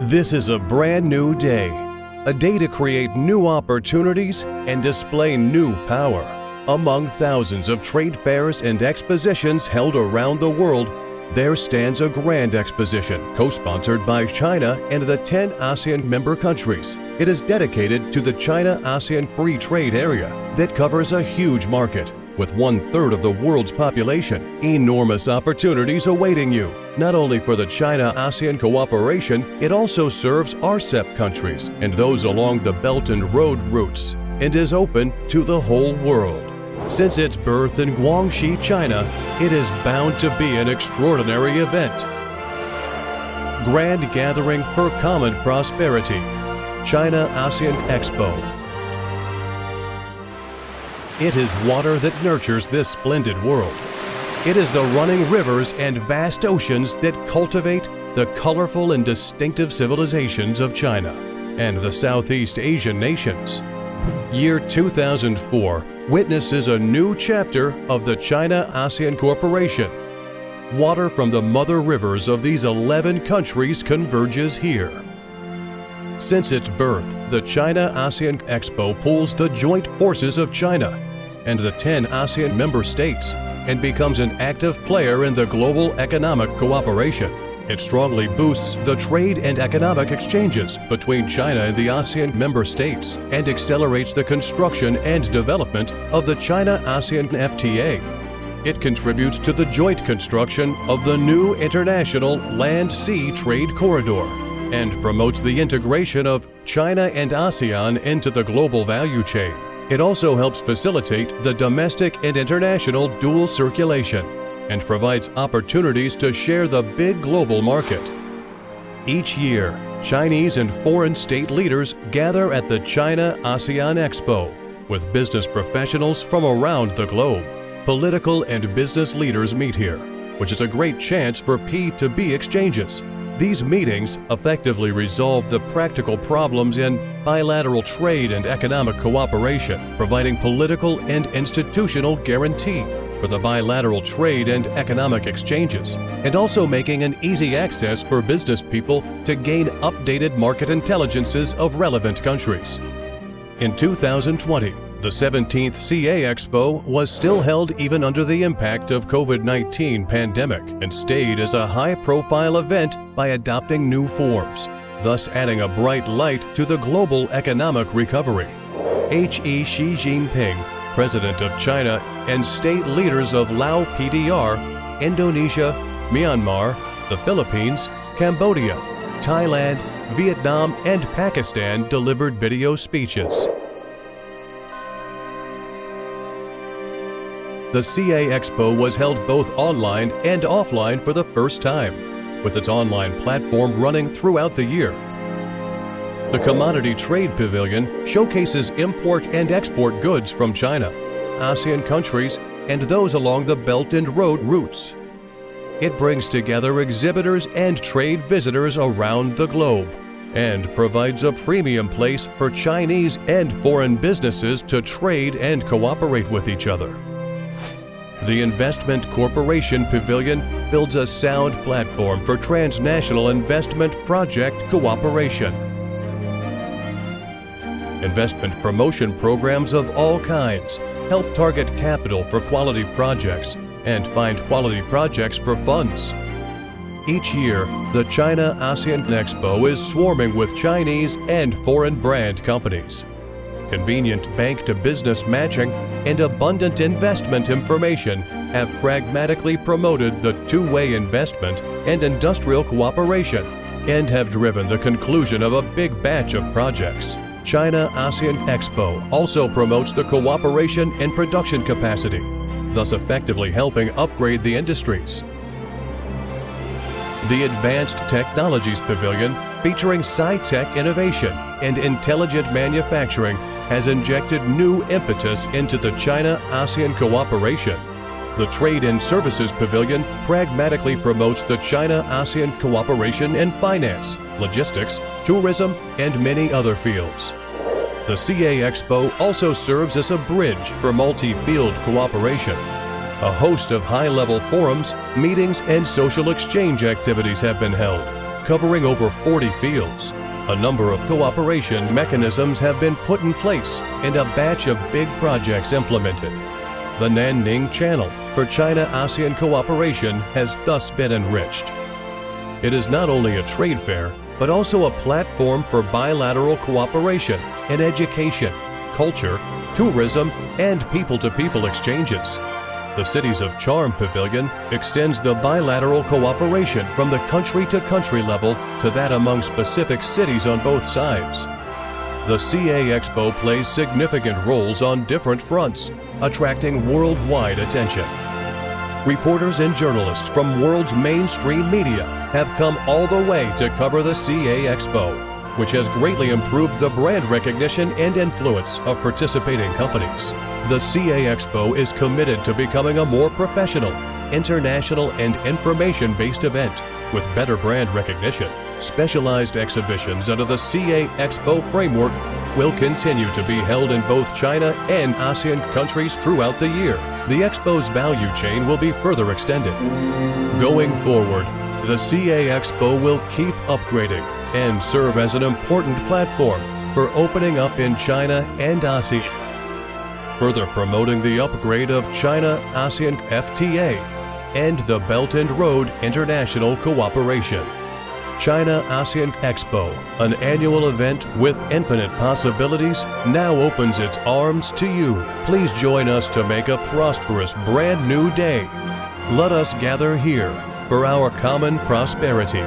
This is a brand new day, a day to create new opportunities and display new power. Among thousands of trade fairs and expositions held around the world, there stands a grand exposition co-sponsored by China and the 10 ASEAN member countries. It is dedicated to the China-ASEAN Free Trade Area that covers a huge market. With 1/3 of the world's population, enormous opportunities awaiting you. Not only for the China-ASEAN cooperation, it also serves RCEP countries and those along the Belt and Road routes, and is open to the whole world. Since its birth in Guangxi, China, it is bound to be an extraordinary event. Grand Gathering for Common Prosperity, China-ASEAN Expo. It is water that nurtures this splendid world. It is the running rivers and vast oceans that cultivate the colorful and distinctive civilizations of China and the Southeast Asian nations. Year 2004 witnesses a new chapter of the China-ASEAN Cooperation. Water from the mother rivers of these 11 countries converges here. Since its birth, the China-ASEAN Expo pools the joint forces of China and the 10 ASEAN member states and becomes an active player in the global economic cooperation. It strongly boosts the trade and economic exchanges between China and the ASEAN member states and accelerates the construction and development of the China-ASEAN FTA. It contributes to the joint construction of the new international land-sea trade corridor and promotes the integration of China and ASEAN into the global value chain. It also helps facilitate the domestic and international dual circulation and provides opportunities to share the big global market. Each year, Chinese and foreign state leaders gather at the China-ASEAN Expo with business professionals from around the globe. Political and business leaders meet here, which is a great chance for P2B exchanges. These meetings effectively resolve the practical problems in bilateral trade and economic cooperation, providing political and institutional guarantee for the bilateral trade and economic exchanges, and also making an easy access for business people to gain updated market intelligences of relevant countries. In 2020, the 17th CA Expo was still held even under the impact of COVID-19 pandemic and stayed as a high-profile event by adopting new forms, thus adding a bright light to the global economic recovery. Xi Jinping, President of China, and state leaders of Lao PDR, Indonesia, Myanmar, the Philippines, Cambodia, Thailand, Vietnam, and Pakistan delivered video speeches. The CA Expo was held both online and offline for the first time, with its online platform running throughout the year. The Commodity Trade Pavilion showcases import and export goods from China, ASEAN countries, and those along the Belt and Road routes. It brings together exhibitors and trade visitors around the globe and provides a premium place for Chinese and foreign businesses to trade and cooperate with each other. The Investment Corporation Pavilion builds a sound platform for transnational investment project cooperation. Investment promotion programs of all kinds help target capital for quality projects and find quality projects for funds. Each year, the China-ASEAN Expo is swarming with Chinese and foreign brand companies. Convenient bank-to-business matching and abundant investment information have pragmatically promoted the two-way investment and industrial cooperation and have driven the conclusion of a big batch of projects. China-ASEAN Expo also promotes the cooperation and production capacity, thus effectively helping upgrade the industries. The Advanced Technologies Pavilion, featuring sci-tech innovation and intelligent manufacturing, has injected new impetus into the China-ASEAN cooperation. The Trade and Services Pavilion pragmatically promotes the China-ASEAN cooperation in finance, logistics, tourism, and many other fields. The CA Expo also serves as a bridge for multi-field cooperation. A host of high-level forums, meetings, and social exchange activities have been held, covering over 40 fields. A number of cooperation mechanisms have been put in place and a batch of big projects implemented. The Nanning Channel for China-ASEAN cooperation has thus been enriched. It is not only a trade fair, but also a platform for bilateral cooperation in education, culture, tourism, and people-to-people exchanges. The Cities of Charm Pavilion extends the bilateral cooperation from the country-to-country level to that among specific cities on both sides. The CA-Expo plays significant roles on different fronts, attracting worldwide attention. Reporters and journalists from world's mainstream media have come all the way to cover the CA-Expo, which has greatly improved the brand recognition and influence of participating companies. The CA-Expo is committed to becoming a more professional, international, and information-based event with better brand recognition. Specialized exhibitions under the CA-Expo framework will continue to be held in both China and ASEAN countries throughout the year. The Expo's value chain will be further extended. Going forward, the CA-Expo will keep upgrading and serve as an important platform for opening up in China and ASEAN, further promoting the upgrade of China-ASEAN FTA and the Belt and Road International Cooperation. China-ASEAN Expo, an annual event with infinite possibilities, now opens its arms to you. Please join us to make a prosperous brand new day. Let us gather here for our common prosperity.